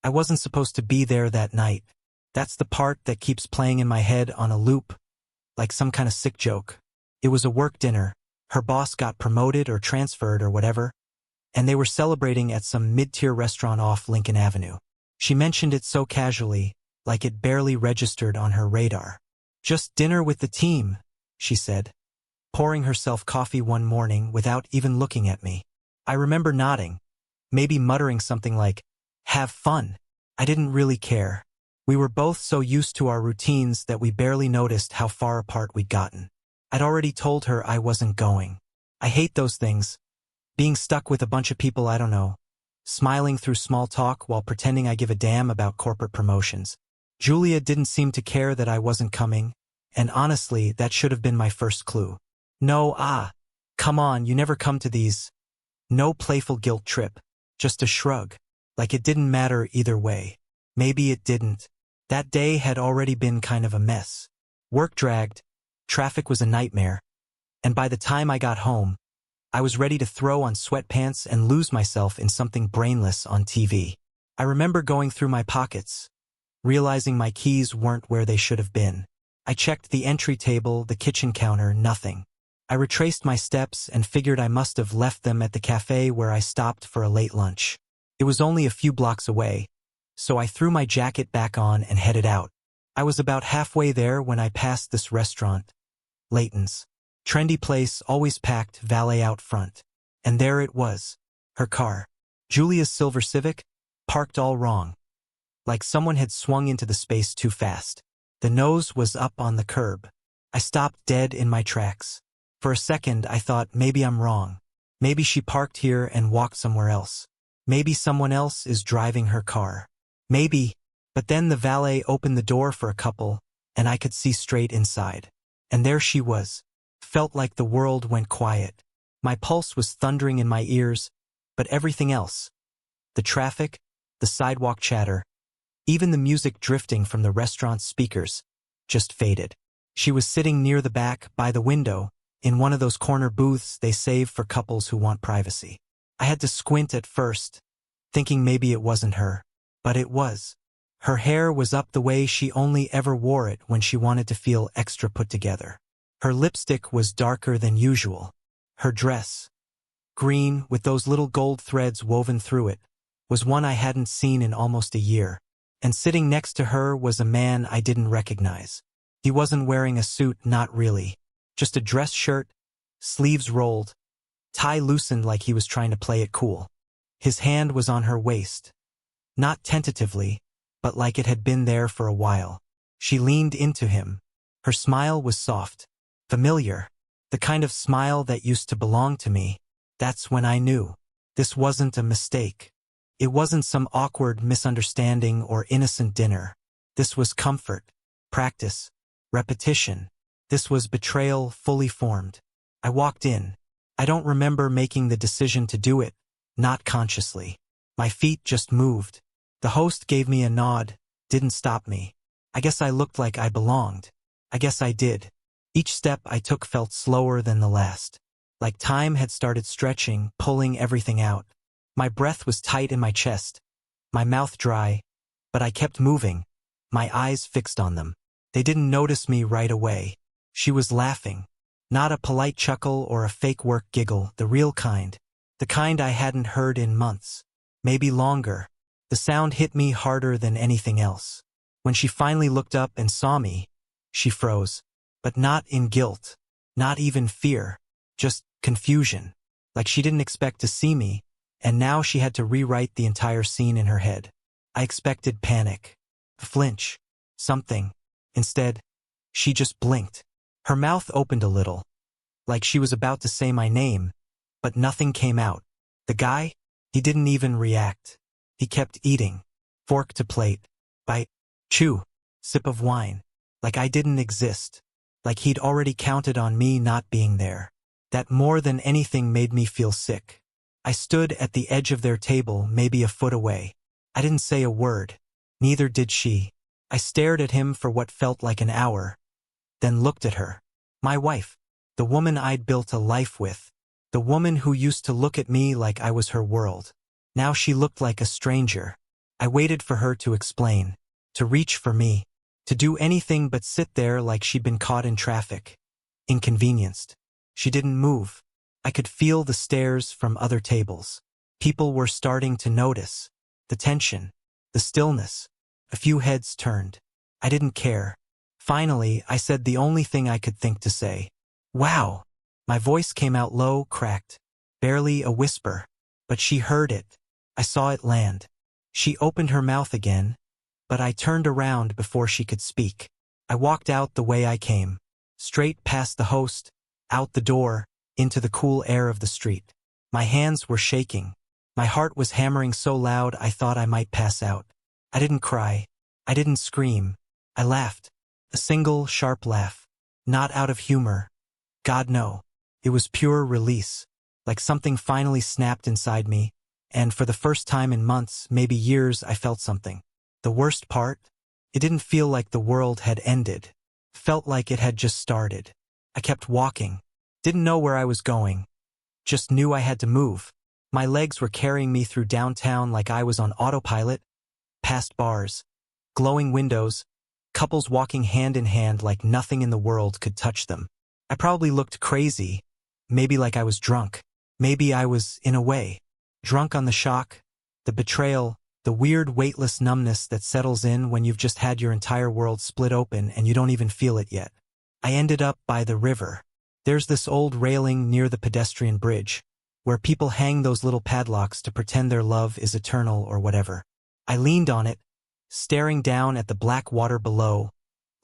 I wasn't supposed to be there that night. That's the part that keeps playing in my head on a loop, like some kind of sick joke. It was a work dinner. Her boss got promoted or transferred or whatever, and they were celebrating at some mid-tier restaurant off Lincoln Avenue. She mentioned it so casually, like it barely registered on her radar. "Just dinner with the team," she said, pouring herself coffee one morning without even looking at me. I remember nodding, maybe muttering something like, "Have fun." I didn't really care. We were both so used to our routines that we barely noticed how far apart we'd gotten. I'd already told her I wasn't going. I hate those things. Being stuck with a bunch of people I don't know. Smiling through small talk while pretending I give a damn about corporate promotions. Julia didn't seem to care that I wasn't coming, and honestly, that should have been my first clue. "No, come on, you never come to these." No playful guilt trip, just a shrug, like it didn't matter either way. Maybe it didn't. That day had already been kind of a mess. Work dragged, traffic was a nightmare, and by the time I got home, I was ready to throw on sweatpants and lose myself in something brainless on TV. I remember going through my pockets, realizing my keys weren't where they should have been. I checked the entry table, the kitchen counter, nothing. I retraced my steps and figured I must have left them at the cafe where I stopped for a late lunch. It was only a few blocks away, so I threw my jacket back on and headed out. I was about halfway there when I passed this restaurant, Layton's. Trendy place, always packed, valet out front. And there it was, her car. Julia's silver Civic, parked all wrong. Like someone had swung into the space too fast. The nose was up on the curb. I stopped dead in my tracks. For a second I thought maybe I'm wrong. Maybe she parked here and walked somewhere else. Maybe someone else is driving her car. Maybe, but then the valet opened the door for a couple, and I could see straight inside. And there she was. Felt like the world went quiet. My pulse was thundering in my ears, but everything else, the traffic, the sidewalk chatter, even the music drifting from the restaurant's speakers, just faded. She was sitting near the back, by the window, in one of those corner booths they save for couples who want privacy. I had to squint at first, thinking maybe it wasn't her, but it was. Her hair was up the way she only ever wore it when she wanted to feel extra put together. Her lipstick was darker than usual. Her dress, green with those little gold threads woven through it, was one I hadn't seen in almost a year. And sitting next to her was a man I didn't recognize. He wasn't wearing a suit, not really. Just a dress shirt, sleeves rolled, tie loosened like he was trying to play it cool. His hand was on her waist. Not tentatively, but like it had been there for a while. She leaned into him. Her smile was soft. Familiar, the kind of smile that used to belong to me. That's when I knew. This wasn't a mistake. It wasn't some awkward misunderstanding or innocent dinner. This was comfort, practice, repetition. This was betrayal fully formed. I walked in. I don't remember making the decision to do it, not consciously. My feet just moved. The host gave me a nod, didn't stop me. I guess I looked like I belonged. I guess I did. Each step I took felt slower than the last. Like time had started stretching, pulling everything out. My breath was tight in my chest, my mouth dry, but I kept moving, my eyes fixed on them. They didn't notice me right away. She was laughing. Not a polite chuckle or a fake work giggle, the real kind. The kind I hadn't heard in months. Maybe longer. The sound hit me harder than anything else. When she finally looked up and saw me, she froze. But not in guilt, not even fear, just confusion. Like she didn't expect to see me, and now she had to rewrite the entire scene in her head. I expected panic, flinch, something. Instead, she just blinked. Her mouth opened a little, like she was about to say my name, but nothing came out. The guy, he didn't even react. He kept eating, fork to plate, bite, chew, sip of wine, like I didn't exist. Like he'd already counted on me not being there. That more than anything made me feel sick. I stood at the edge of their table, maybe a foot away. I didn't say a word. Neither did she. I stared at him for what felt like an hour, then looked at her. My wife. The woman I'd built a life with. The woman who used to look at me like I was her world. Now she looked like a stranger. I waited for her to explain, to reach for me, to do anything but sit there like she'd been caught in traffic. Inconvenienced. She didn't move. I could feel the stares from other tables. People were starting to notice. The tension. The stillness. A few heads turned. I didn't care. Finally, I said the only thing I could think to say. Wow! My voice came out low, cracked. Barely a whisper. But she heard it. I saw it land. She opened her mouth again, but I turned around before she could speak. I walked out the way I came. Straight past the host, out the door, into the cool air of the street. My hands were shaking. My heart was hammering so loud I thought I might pass out. I didn't cry. I didn't scream. I laughed. A single, sharp laugh. Not out of humor. God, no. It was pure release. Like something finally snapped inside me, and for the first time in months, maybe years, I felt something. The worst part? It didn't feel like the world had ended. Felt like it had just started. I kept walking. Didn't know where I was going. Just knew I had to move. My legs were carrying me through downtown like I was on autopilot. Past bars. Glowing windows. Couples walking hand in hand like nothing in the world could touch them. I probably looked crazy. Maybe like I was drunk. Maybe I was, in a way, drunk on the shock, the betrayal, the weird weightless numbness that settles in when you've just had your entire world split open and you don't even feel it yet. I ended up by the river. There's this old railing near the pedestrian bridge, where people hang those little padlocks to pretend their love is eternal or whatever. I leaned on it, staring down at the black water below,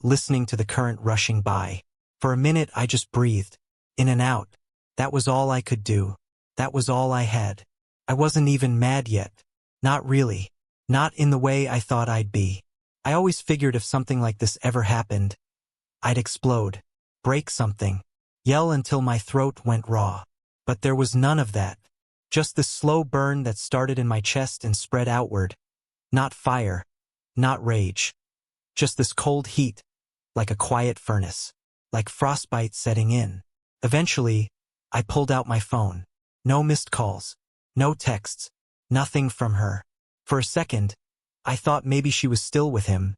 listening to the current rushing by. For a minute I just breathed, in and out. That was all I could do. That was all I had. I wasn't even mad yet. Not really. Not in the way I thought I'd be. I always figured if something like this ever happened, I'd explode, break something, yell until my throat went raw. But there was none of that. Just this slow burn that started in my chest and spread outward. Not fire. Not rage. Just this cold heat, like a quiet furnace. Like frostbite setting in. Eventually, I pulled out my phone. No missed calls. No texts. Nothing from her. For a second, I thought maybe she was still with him.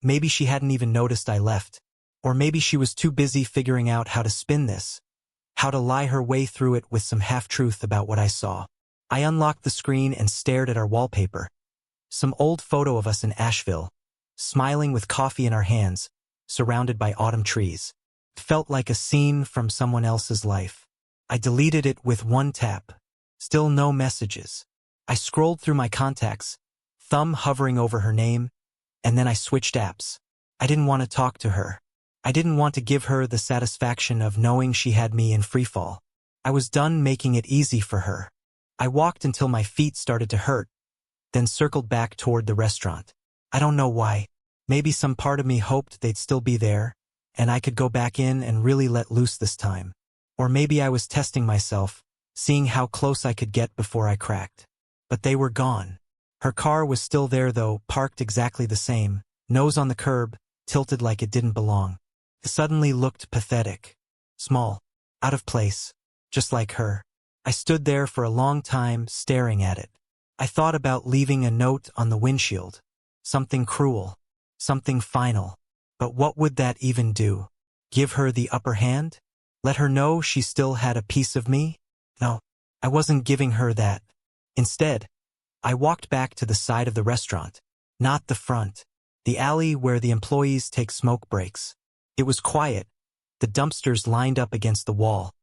Maybe she hadn't even noticed I left. Or maybe she was too busy figuring out how to spin this. How to lie her way through it with some half-truth about what I saw. I unlocked the screen and stared at our wallpaper. Some old photo of us in Asheville, smiling with coffee in our hands, surrounded by autumn trees. It felt like a scene from someone else's life. I deleted it with one tap. Still no messages. I scrolled through my contacts, thumb hovering over her name, and then I switched apps. I didn't want to talk to her. I didn't want to give her the satisfaction of knowing she had me in freefall. I was done making it easy for her. I walked until my feet started to hurt, then circled back toward the restaurant. I don't know why. Maybe some part of me hoped they'd still be there, and I could go back in and really let loose this time. Or maybe I was testing myself, seeing how close I could get before I cracked. But they were gone. Her car was still there though, parked exactly the same, nose on the curb, tilted like it didn't belong. It suddenly looked pathetic. Small. Out of place. Just like her. I stood there for a long time, staring at it. I thought about leaving a note on the windshield. Something cruel. Something final. But what would that even do? Give her the upper hand? Let her know she still had a piece of me? No, I wasn't giving her that. Instead, I walked back to the side of the restaurant. Not the front. The alley where the employees take smoke breaks. It was quiet. The dumpsters lined up against the wall.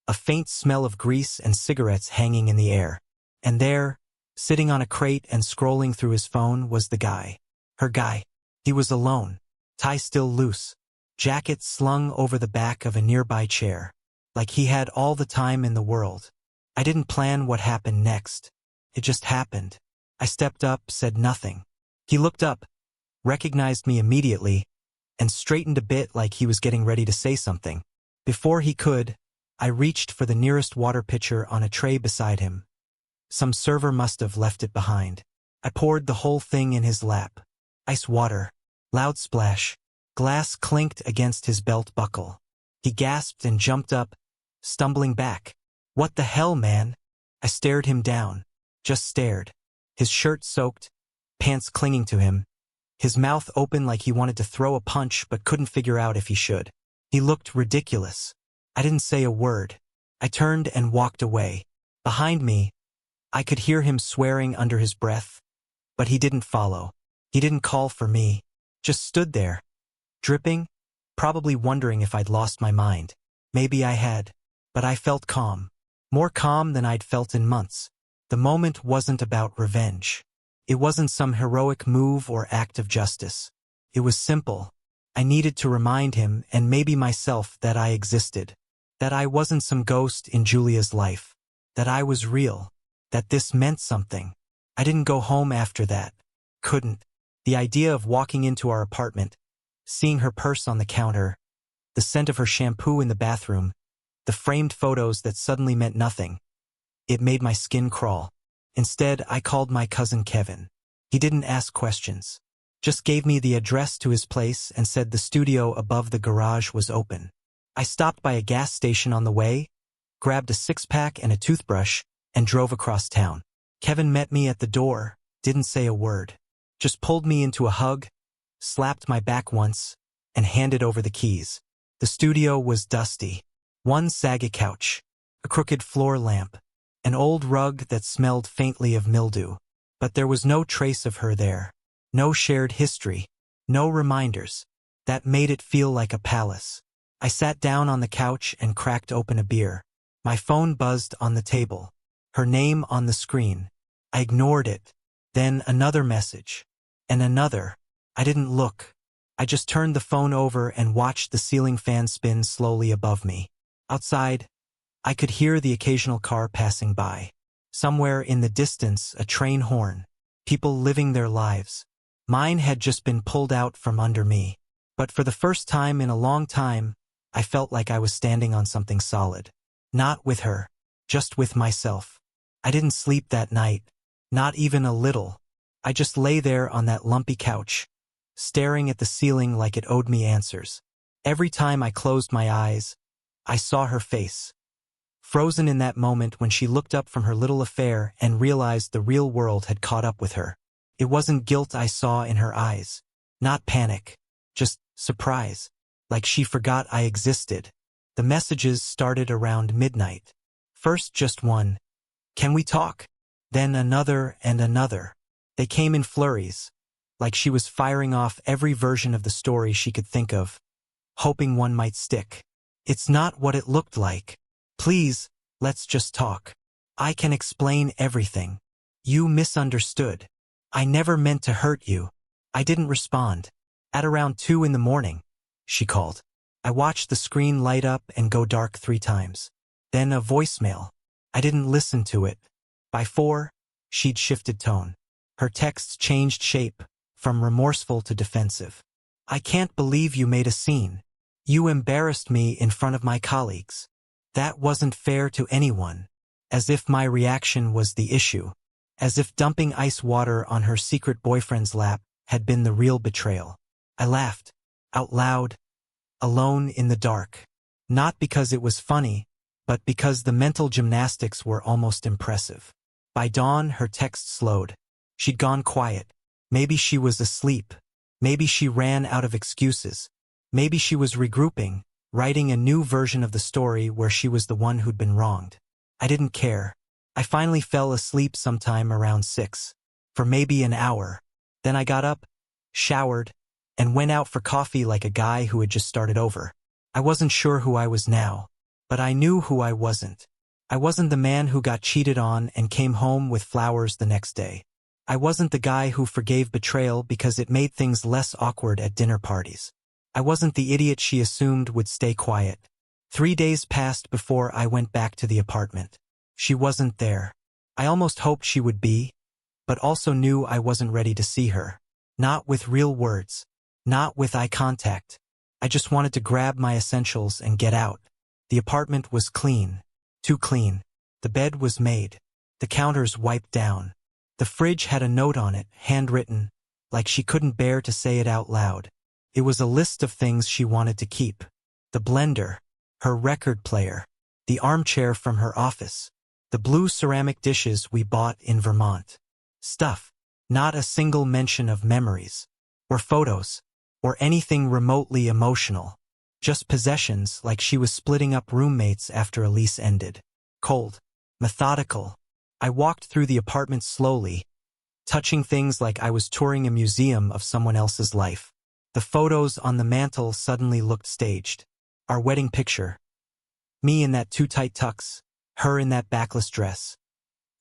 A faint smell of grease and cigarettes hanging in the air. And there, sitting on a crate and scrolling through his phone, was the guy. Her guy. He was alone. Tie still loose. Jacket slung over the back of a nearby chair. Like he had all the time in the world. I didn't plan what happened next. It just happened. I stepped up, said nothing. He looked up, recognized me immediately, and straightened a bit like he was getting ready to say something. Before he could, I reached for the nearest water pitcher on a tray beside him. Some server must have left it behind. I poured the whole thing in his lap. Ice water. Loud splash. Glass clinked against his belt buckle. He gasped and jumped up, stumbling back. What the hell, man? I stared him down. Just stared. His shirt soaked, pants clinging to him, his mouth open like he wanted to throw a punch but couldn't figure out if he should. He looked ridiculous. I didn't say a word. I turned and walked away. Behind me, I could hear him swearing under his breath, but he didn't follow. He didn't call for me. Just stood there, dripping, probably wondering if I'd lost my mind. Maybe I had, but I felt calm. More calm than I'd felt in months. The moment wasn't about revenge. It wasn't some heroic move or act of justice. It was simple. I needed to remind him, and maybe myself, that I existed. That I wasn't some ghost in Julia's life. That I was real. That this meant something. I didn't go home after that. Couldn't. The idea of walking into our apartment, seeing her purse on the counter, the scent of her shampoo in the bathroom, the framed photos that suddenly meant nothing. It made my skin crawl. Instead, I called my cousin Kevin. He didn't ask questions. Just gave me the address to his place and said the studio above the garage was open. I stopped by a gas station on the way, grabbed a six-pack and a toothbrush, and drove across town. Kevin met me at the door, didn't say a word. Just pulled me into a hug, slapped my back once, and handed over the keys. The studio was dusty. One saggy couch, a crooked floor lamp, an old rug that smelled faintly of mildew. But there was no trace of her there. No shared history. No reminders. That made it feel like a palace. I sat down on the couch and cracked open a beer. My phone buzzed on the table. Her name on the screen. I ignored it. Then another message. And another. I didn't look. I just turned the phone over and watched the ceiling fan spin slowly above me. Outside, I could hear the occasional car passing by. Somewhere in the distance, a train horn. People living their lives. Mine had just been pulled out from under me. But for the first time in a long time, I felt like I was standing on something solid. Not with her, just with myself. I didn't sleep that night. Not even a little. I just lay there on that lumpy couch, staring at the ceiling like it owed me answers. Every time I closed my eyes, I saw her face. Frozen in that moment when she looked up from her little affair and realized the real world had caught up with her. It wasn't guilt I saw in her eyes. Not panic. Just surprise. Like she forgot I existed. The messages started around midnight. First just one. Can we talk? Then another and another. They came in flurries, like she was firing off every version of the story she could think of, hoping one might stick. It's not what it looked like. Please, let's just talk. I can explain everything. You misunderstood. I never meant to hurt you. I didn't respond. At around 2 in the morning, she called. I watched the screen light up and go dark 3 times. Then a voicemail. I didn't listen to it. By 4, she'd shifted tone. Her texts changed shape, from remorseful to defensive. I can't believe you made a scene. You embarrassed me in front of my colleagues. That wasn't fair to anyone. As if my reaction was the issue. As if dumping ice water on her secret boyfriend's lap had been the real betrayal. I laughed. Out loud. Alone in the dark. Not because it was funny, but because the mental gymnastics were almost impressive. By dawn, her text slowed. She'd gone quiet. Maybe she was asleep. Maybe she ran out of excuses. Maybe she was regrouping, writing a new version of the story where she was the one who'd been wronged. I didn't care. I finally fell asleep sometime around 6. For maybe an hour. Then I got up, showered, and went out for coffee like a guy who had just started over. I wasn't sure who I was now, but I knew who I wasn't. I wasn't the man who got cheated on and came home with flowers the next day. I wasn't the guy who forgave betrayal because it made things less awkward at dinner parties. I wasn't the idiot she assumed would stay quiet. 3 days passed before I went back to the apartment. She wasn't there. I almost hoped she would be, but also knew I wasn't ready to see her. Not with real words. Not with eye contact. I just wanted to grab my essentials and get out. The apartment was clean. Too clean. The bed was made. The counters wiped down. The fridge had a note on it, handwritten, like she couldn't bear to say it out loud. It was a list of things she wanted to keep. The blender, her record player, the armchair from her office, the blue ceramic dishes we bought in Vermont. Stuff. Not a single mention of memories, or photos, or anything remotely emotional. Just possessions like she was splitting up roommates after a lease ended. Cold. Methodical. I walked through the apartment slowly, touching things like I was touring a museum of someone else's life. The photos on the mantle suddenly looked staged. Our wedding picture. Me in that too tight tux, her in that backless dress.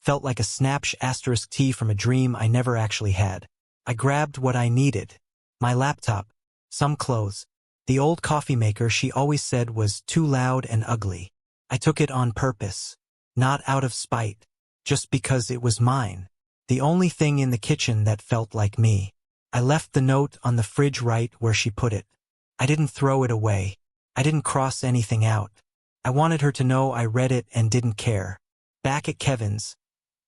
Felt like a snapsh asterisk T from a dream I never actually had. I grabbed what I needed. My laptop, some clothes, the old coffee maker she always said was too loud and ugly. I took it on purpose, not out of spite, just because it was mine. The only thing in the kitchen that felt like me. I left the note on the fridge right where she put it. I didn't throw it away. I didn't cross anything out. I wanted her to know I read it and didn't care. Back at Kevin's,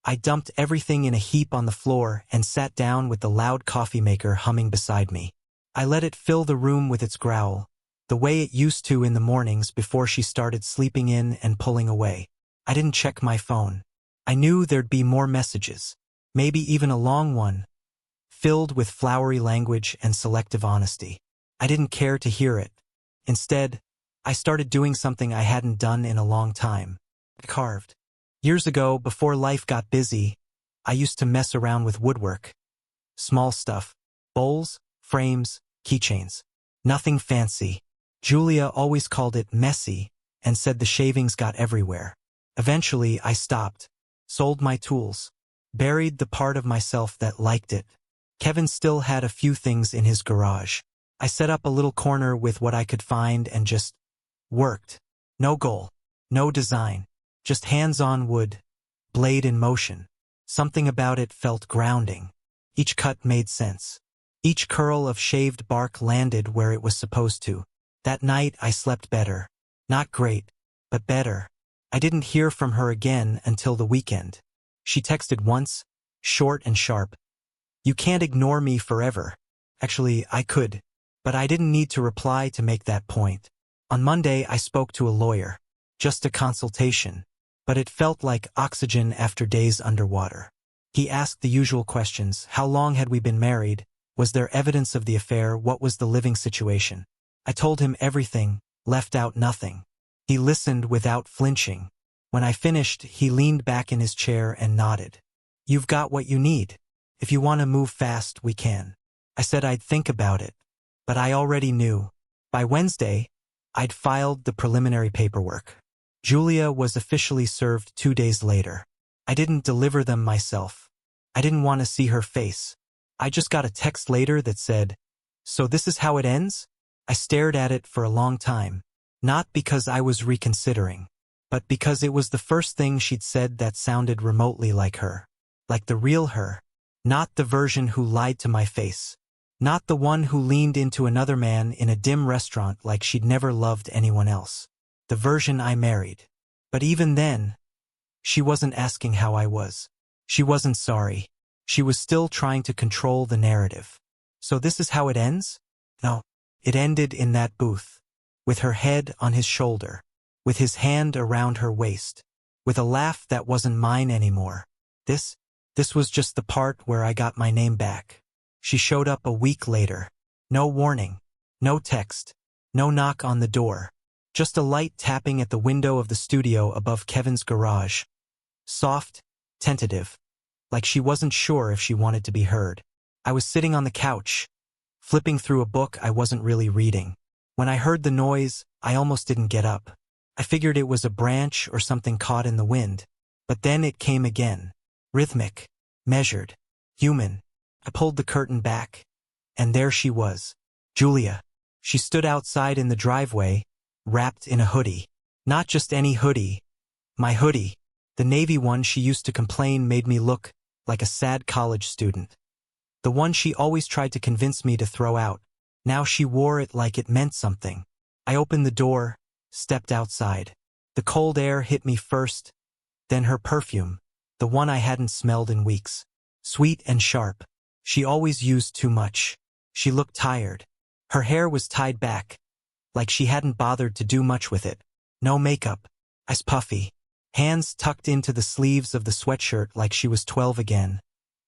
I dumped everything in a heap on the floor and sat down with the loud coffee maker humming beside me. I let it fill the room with its growl, the way it used to in the mornings before she started sleeping in and pulling away. I didn't check my phone. I knew there'd be more messages, maybe even a long one, filled with flowery language and selective honesty. I didn't care to hear it. Instead, I started doing something I hadn't done in a long time. I carved. Years ago, before life got busy, I used to mess around with woodwork. Small stuff. Bowls, frames, keychains. Nothing fancy. Julia always called it messy and said the shavings got everywhere. Eventually, I stopped, sold my tools, buried the part of myself that liked it. Kevin still had a few things in his garage. I set up a little corner with what I could find and just worked. No goal, no design, just hands-on wood, blade in motion. Something about it felt grounding. Each cut made sense. Each curl of shaved bark landed where it was supposed to. That night I slept better. Not great, but better. I didn't hear from her again until the weekend. She texted once, short and sharp. "You can't ignore me forever." Actually, I could, but I didn't need to reply to make that point. On Monday, I spoke to a lawyer. Just a consultation. But it felt like oxygen after days underwater. He asked the usual questions. How long had we been married? Was there evidence of the affair? What was the living situation? I told him everything, left out nothing. He listened without flinching. When I finished, he leaned back in his chair and nodded. "You've got what you need. If you want to move fast, we can." I said I'd think about it. But I already knew. By Wednesday, I'd filed the preliminary paperwork. Julia was officially served 2 days later. I didn't deliver them myself. I didn't want to see her face. I just got a text later that said, "So this is how it ends?" I stared at it for a long time. Not because I was reconsidering, but because it was the first thing she'd said that sounded remotely like her. Like the real her. Not the version who lied to my face. Not the one who leaned into another man in a dim restaurant like she'd never loved anyone else. The version I married. But even then, she wasn't asking how I was. She wasn't sorry. She was still trying to control the narrative. So this is how it ends? No. It ended in that booth. With her head on his shoulder. With his hand around her waist. With a laugh that wasn't mine anymore. This was just the part where I got my name back. She showed up a week later. No warning. No text. No knock on the door. Just a light tapping at the window of the studio above Kevin's garage. Soft, tentative. Like she wasn't sure if she wanted to be heard. I was sitting on the couch, flipping through a book I wasn't really reading. When I heard the noise, I almost didn't get up. I figured it was a branch or something caught in the wind. But then it came again. Rhythmic, measured, human. I pulled the curtain back. And there she was. Julia. She stood outside in the driveway, wrapped in a hoodie. Not just any hoodie. My hoodie. The navy one she used to complain made me look like a sad college student. The one she always tried to convince me to throw out. Now she wore it like it meant something. I opened the door, stepped outside. The cold air hit me first, then her perfume, the one I hadn't smelled in weeks. Sweet and sharp. She always used too much. She looked tired. Her hair was tied back, like she hadn't bothered to do much with it. No makeup. Eyes puffy. Hands tucked into the sleeves of the sweatshirt like she was 12 again.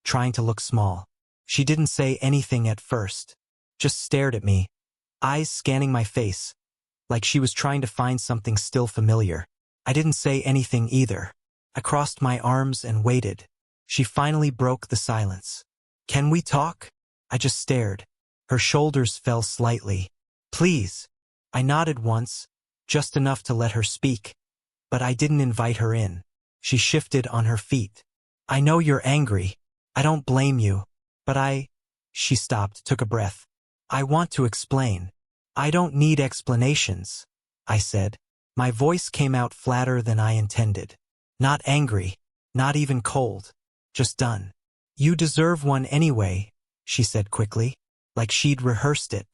trying to look small. She didn't say anything at first, just stared at me, eyes scanning my face, like she was trying to find something still familiar. I didn't say anything either. I crossed my arms and waited. She finally broke the silence. "Can we talk?" I just stared. Her shoulders fell slightly. "Please." I nodded once, just enough to let her speak, but I didn't invite her in. She shifted on her feet. "I know you're angry. I don't blame you. But She stopped, took a breath. "I want to explain." "I don't need explanations," I said. My voice came out flatter than I intended. Not angry, not even cold, just done. "You deserve one anyway," she said quickly, like she'd rehearsed it,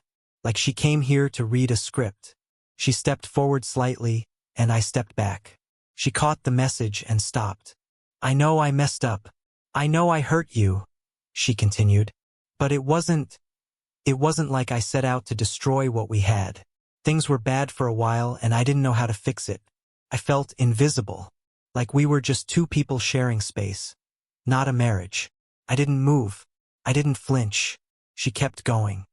like she came here to read a script. She stepped forward slightly, and I stepped back. She caught the message and stopped. "I know I messed up. I know I hurt you," she continued. "But it wasn't like I set out to destroy what we had. Things were bad for a while and I didn't know how to fix it. I felt invisible, like we were just two people sharing space, not a marriage. I didn't move. I didn't flinch." She kept going.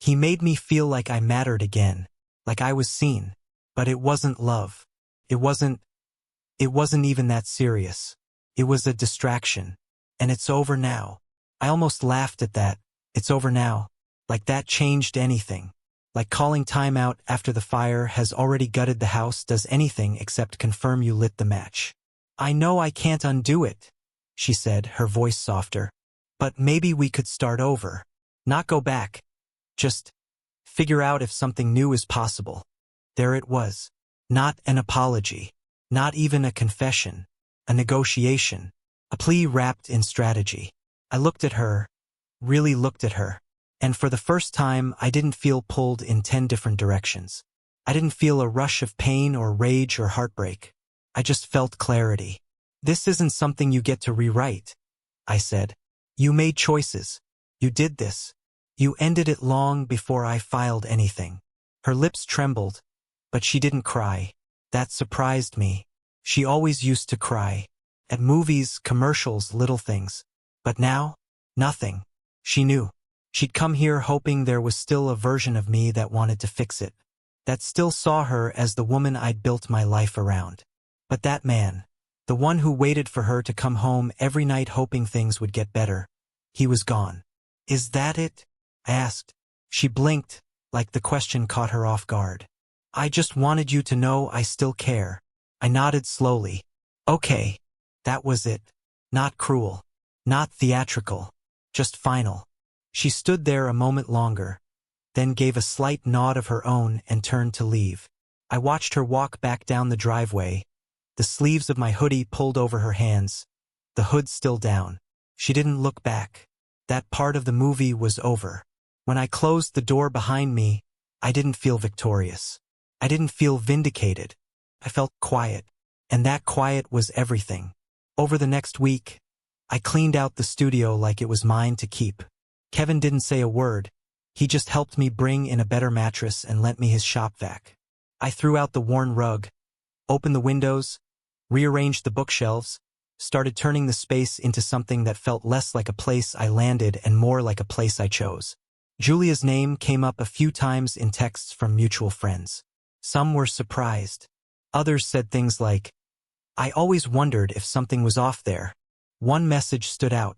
"He made me feel like I mattered again, like I was seen. But it wasn't love. It wasn't even that serious. It was a distraction. And it's over now." I almost laughed at that. It's over now. Like that changed anything. Like calling time out after the fire has already gutted the house does anything except confirm you lit the match. "I know I can't undo it," she said, her voice softer. "But maybe we could start over. Not go back. Just figure out if something new is possible." There it was. Not an apology. Not even a confession. A negotiation. A plea wrapped in strategy. I looked at her, really looked at her. And for the first time, I didn't feel pulled in 10 different directions. I didn't feel a rush of pain or rage or heartbreak. I just felt clarity. "This isn't something you get to rewrite," I said. "You made choices. You did this. You ended it long before I filed anything." Her lips trembled, but she didn't cry. That surprised me. She always used to cry. At movies, commercials, little things. But now, nothing. She knew. She'd come here hoping there was still a version of me that wanted to fix it, that still saw her as the woman I'd built my life around. But that man, the one who waited for her to come home every night hoping things would get better, he was gone. "Is that it?" I asked. She blinked, like the question caught her off guard. "I just wanted you to know I still care." I nodded slowly. "Okay." That was it. Not cruel. Not theatrical. Just final. She stood there a moment longer, then gave a slight nod of her own and turned to leave. I watched her walk back down the driveway, the sleeves of my hoodie pulled over her hands, the hood still down. She didn't look back. That part of the movie was over. When I closed the door behind me, I didn't feel victorious. I didn't feel vindicated. I felt quiet, and that quiet was everything. Over the next week, I cleaned out the studio like it was mine to keep. Kevin didn't say a word. He just helped me bring in a better mattress and lent me his shop vac. I threw out the worn rug, opened the windows, rearranged the bookshelves, started turning the space into something that felt less like a place I landed and more like a place I chose. Julia's name came up a few times in texts from mutual friends. Some were surprised. Others said things like, "I always wondered if something was off there." One message stood out.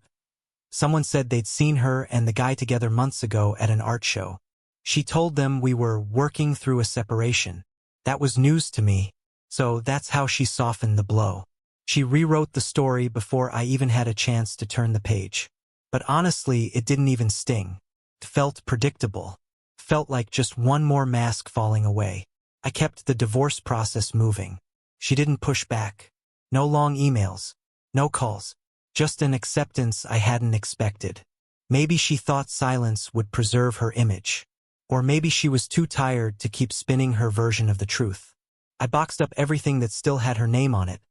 Someone said they'd seen her and the guy together months ago at an art show. She told them we were working through a separation. That was news to me, so that's how she softened the blow. She rewrote the story before I even had a chance to turn the page. But honestly, it didn't even sting. It felt predictable. Felt like just one more mask falling away. I kept the divorce process moving. She didn't push back. No long emails. No calls. Just an acceptance I hadn't expected. Maybe she thought silence would preserve her image. Or maybe she was too tired to keep spinning her version of the truth. I boxed up everything that still had her name on it.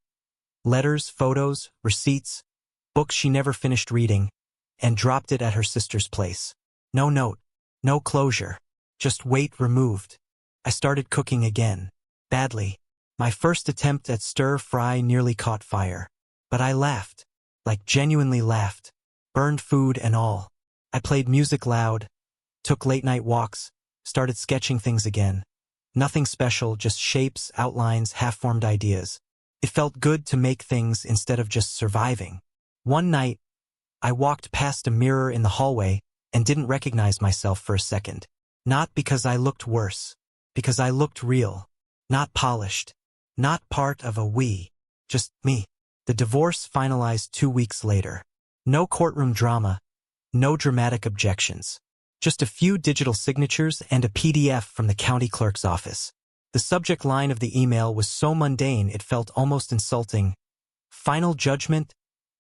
Letters, photos, receipts, books she never finished reading, and dropped it at her sister's place. No note, no closure, just weight removed. I started cooking again. Badly. My first attempt at stir-fry nearly caught fire. But I laughed. Like genuinely laughed. burned food and all. I played music loud, took late-night walks, started sketching things again. Nothing special, just shapes, outlines, half-formed ideas. It felt good to make things instead of just surviving. One night, I walked past a mirror in the hallway and didn't recognize myself for a second. Not because I looked worse, because I looked real, not polished, not part of a we, just me. The divorce finalized 2 weeks later. No courtroom drama, no dramatic objections. Just a few digital signatures and a PDF from the county clerk's office. The subject line of the email was so mundane it felt almost insulting. Final judgment,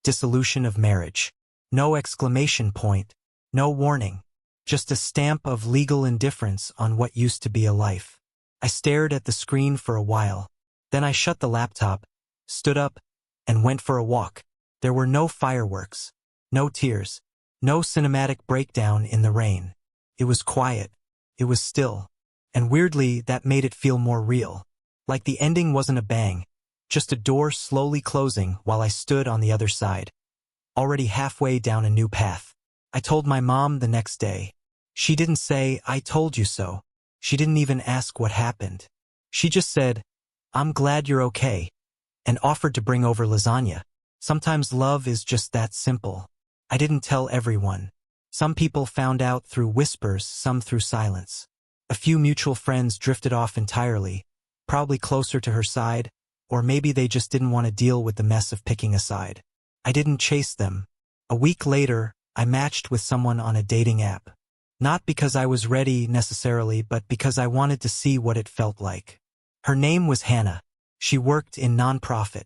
dissolution of marriage. No exclamation point, no warning. Just a stamp of legal indifference on what used to be a life. I stared at the screen for a while. Then I shut the laptop, stood up, and went for a walk. There were no fireworks, no tears, no cinematic breakdown in the rain. It was quiet. It was still. And weirdly, that made it feel more real. Like the ending wasn't a bang, just a door slowly closing while I stood on the other side, already halfway down a new path. I told my mom the next day. She didn't say, "I told you so." She didn't even ask what happened. She just said, "I'm glad you're okay," and offered to bring over lasagna. Sometimes love is just that simple. I didn't tell everyone. Some people found out through whispers, some through silence. A few mutual friends drifted off entirely, probably closer to her side, or maybe they just didn't want to deal with the mess of picking a side. I didn't chase them. A week later, I matched with someone on a dating app. Not because I was ready necessarily, but because I wanted to see what it felt like. Her name was Hannah. She worked in nonprofit.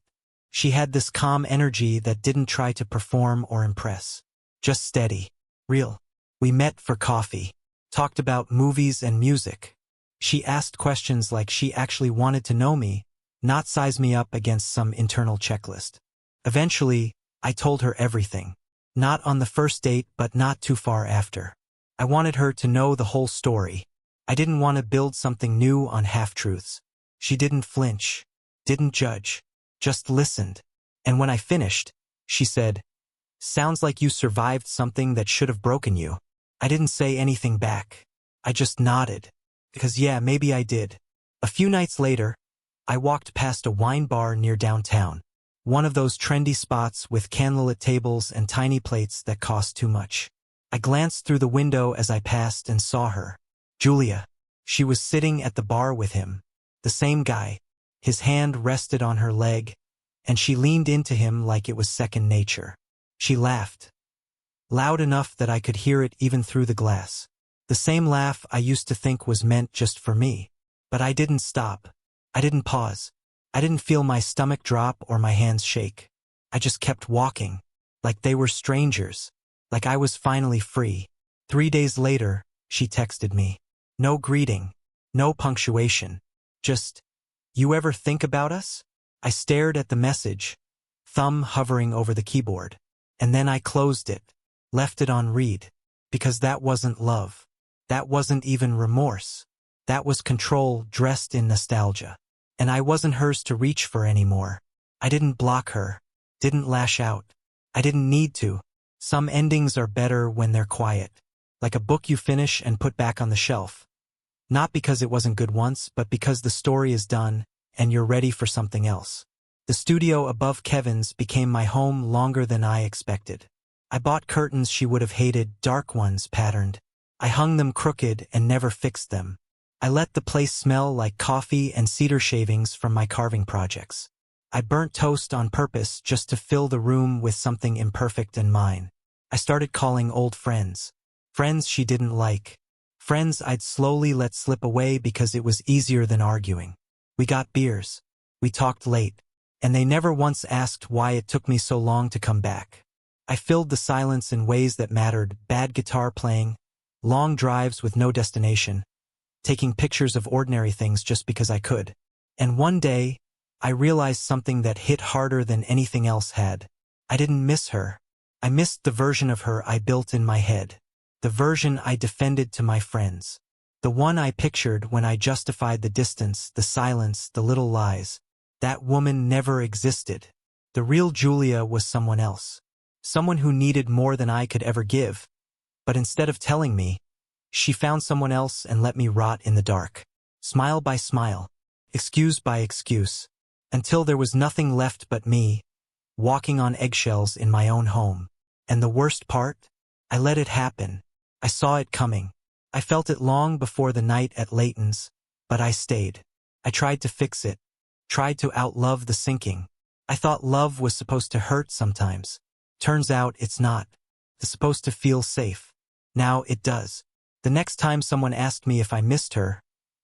She had this calm energy that didn't try to perform or impress. Just steady. Real. We met for coffee. Talked about movies and music. She asked questions like she actually wanted to know me, not size me up against some internal checklist. Eventually, I told her everything. Not on the first date, but not too far after. I wanted her to know the whole story. I didn't want to build something new on half-truths. She didn't flinch, didn't judge, just listened. And when I finished, she said, "Sounds like you survived something that should have broken you." I didn't say anything back. I just nodded. Because yeah, maybe I did. A few nights later, I walked past a wine bar near downtown. One of those trendy spots with candlelit tables and tiny plates that cost too much. I glanced through the window as I passed and saw her. Julia. She was sitting at the bar with him. The same guy. His hand rested on her leg, and she leaned into him like it was second nature. She laughed. Loud enough that I could hear it even through the glass. The same laugh I used to think was meant just for me. But I didn't stop. I didn't pause. I didn't feel my stomach drop or my hands shake. I just kept walking. Like they were strangers. Like I was finally free. 3 days later, she texted me. No greeting. No punctuation. Just, "You ever think about us?" I stared at the message, thumb hovering over the keyboard. And then I closed it, left it on read. Because that wasn't love. That wasn't even remorse. That was control dressed in nostalgia. And I wasn't hers to reach for anymore. I didn't block her. Didn't lash out. I didn't need to. Some endings are better when they're quiet. Like a book you finish and put back on the shelf. Not because it wasn't good once, but because the story is done and you're ready for something else. The studio above Kevin's became my home longer than I expected. I bought curtains she would have hated, dark ones patterned. I hung them crooked and never fixed them. I let the place smell like coffee and cedar shavings from my carving projects. I burnt toast on purpose just to fill the room with something imperfect and mine. I started calling old friends. Friends she didn't like. Friends I'd slowly let slip away because it was easier than arguing. We got beers. We talked late. And they never once asked why it took me so long to come back. I filled the silence in ways that mattered: bad guitar playing, long drives with no destination, taking pictures of ordinary things just because I could. And one day, I realized something that hit harder than anything else had. I didn't miss her. I missed the version of her I built in my head. The version I defended to my friends. The one I pictured when I justified the distance, the silence, the little lies. That woman never existed. The real Julia was someone else. someone who needed more than I could ever give. But instead of telling me, she found someone else and let me rot in the dark. Smile by smile, excuse by excuse, until there was nothing left but me, walking on eggshells in my own home. And the worst part? I let it happen. I saw it coming. I felt it long before the night at Layton's, but I stayed. I tried to fix it, tried to outlove the sinking. I thought love was supposed to hurt sometimes. Turns out it's not. It's supposed to feel safe. Now it does. The next time someone asked me if I missed her,